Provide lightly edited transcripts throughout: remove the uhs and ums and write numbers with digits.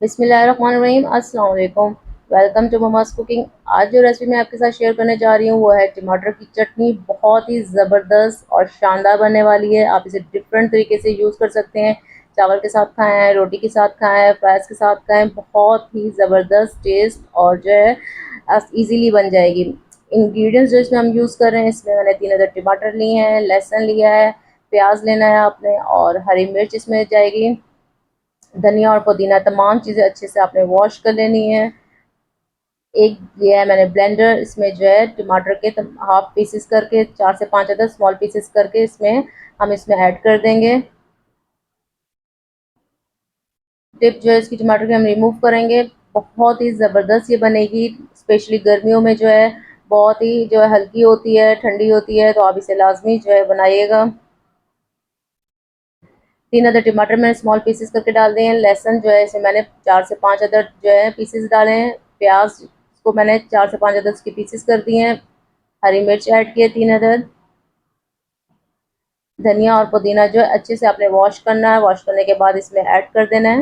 बिस्मिल्लाहिर्रहमानिर्रहीम, अस्सलाम वालेकुम। Welcome to mama's cooking. आज जो रेसिपी मैं आपके साथ शेयर करने जा रही हूँ वो है टमाटर की चटनी। बहुत ही ज़बरदस्त और शानदार बनने वाली है। आप इसे डिफरेंट तरीके से यूज़ कर सकते हैं। चावल के साथ खाएं, रोटी के साथ खाएं, फ्राइज़ के साथ खाएं। बहुत ही ज़बरदस्त टेस्ट और जो है ईज़िली बन जाएगी। इंग्रेडिएंट्स जो इसमें हम यूज़ कर रहे हैं, इसमें मैंने 3 अदर टमाटर लिए हैं, लहसुन लिया है, प्याज लेना है आपने और हरी मिर्च इसमें जाएगी, धनिया और पुदीना। तमाम चीज़ें अच्छे से आपने वॉश कर लेनी है। एक लिया है मैंने ब्लेंडर, इसमें जो है टमाटर के हाफ पीसेस करके 4 से 5 अदर स्मॉल पीसेस करके इसमें ऐड कर देंगे। टिप जो है इसकी टमाटर की हम रिमूव करेंगे। बहुत ही ज़बरदस्त ये बनेगी, स्पेशली गर्मियों में जो है बहुत ही जो है हल्की होती है, ठंडी होती है, तो आप इसे लाजमी जो है बनाइएगा। 3 अदर टमाटर मैंने स्मॉल पीसेस करके डाल दिए हैं। लहसुन जो है इसे मैंने 4 से 5 अदर जो है पीसेस डाले हैं। प्याज को मैंने 4 से 5 अदर के पीसेस कर दिए हैं। हरी मिर्च ऐड किए 3 अदर। धनिया और पुदीना जो है अच्छे से आपने वॉश करना है। वॉश करने के बाद इसमें ऐड कर देना है।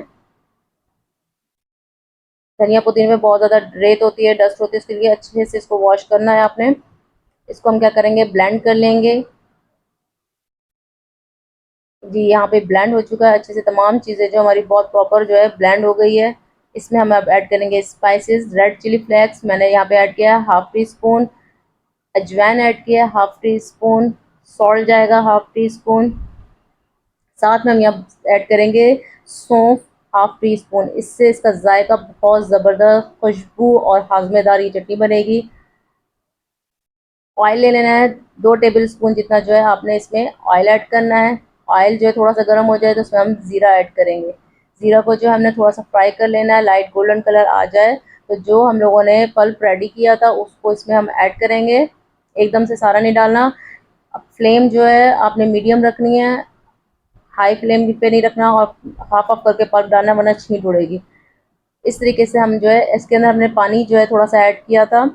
धनिया पुदीने में बहुत ज़्यादा रेत होती है, डस्ट होती है, इसके लिए अच्छे से इसको वॉश करना है आपने। इसको हम क्या करेंगे, ब्लेंड कर लेंगे। जी, यहाँ पे ब्लेंड हो चुका है अच्छे से। तमाम चीज़ें जो हमारी बहुत प्रॉपर जो है ब्लेंड हो गई है। इसमें हम अब ऐड करेंगे स्पाइसेस। रेड चिली फ्लेक्स मैंने यहाँ पे ऐड किया है हाफ टी स्पून। अजवाइन ऐड किया है हाफ टी स्पून। सॉल्ट जाएगा हाफ टी स्पून। साथ में हम यहाँ ऐड करेंगे सौंफ हाफ टी स्पून। इससे इसका जायका बहुत ज़बरदस्त खुशबू और हाजमेदार ये चटनी बनेगी। ऑयल ले लेना है 2 टेबल स्पून जितना जो है आपने इसमें ऑयल ऐड करना है। ऑयल जो है थोड़ा सा गर्म हो जाए तो उसमें हम ज़ीरा ऐड करेंगे। ज़ीरा को जो हमने थोड़ा सा फ्राई कर लेना है, लाइट गोल्डन कलर आ जाए तो जो हम लोगों ने पल्प रेडी किया था उसको इसमें हम ऐड करेंगे। एकदम से सारा नहीं डालना। अब फ्लेम जो है आपने मीडियम रखनी है, हाई फ्लेम पे नहीं रखना, और हाफ ऑफ करके पल्प डालना वरना छींट उड़ेगी। इस तरीके से हम जो है इसके अंदर हमने पानी जो है थोड़ा सा ऐड किया था,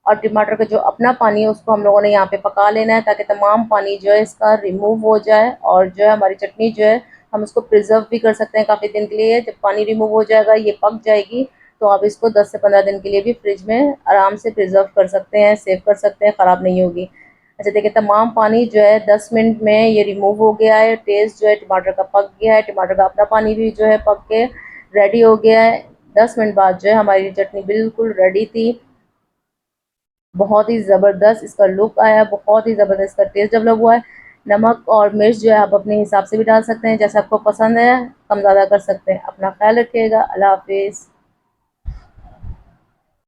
और टमाटर का जो अपना पानी है उसको हम लोगों ने यहाँ पे पका लेना है ताकि तमाम पानी जो है इसका रिमूव हो जाए, और जो है हमारी चटनी जो है हम इसको प्रिजर्व भी कर सकते हैं काफ़ी दिन के लिए। जब पानी रिमूव हो जाएगा, ये पक जाएगी, तो आप इसको 10 से 15 दिन के लिए भी फ्रिज में आराम से प्रिजर्व कर सकते हैं, सेव कर सकते हैं, ख़राब नहीं होगी। अच्छा देखिए, तमाम पानी जो है 10 मिनट में ये रिमूव हो गया है। टेस्ट जो है टमाटर का पक गया है, टमाटर का अपना पानी भी जो है पक के रेडी हो गया है। 10 मिनट बाद जो है हमारी चटनी बिल्कुल रेडी थी। बहुत ही ज़बरदस्त इसका लुक आया है, बहुत ही ज़बरदस्त इसका टेस्ट डेवलप हुआ है। नमक और मिर्च जो है आप अपने हिसाब से भी डाल सकते हैं, जैसे आपको पसंद है, कम ज़्यादा कर सकते हैं। अपना ख्याल रखिएगा। अल्लाह हाफिज़।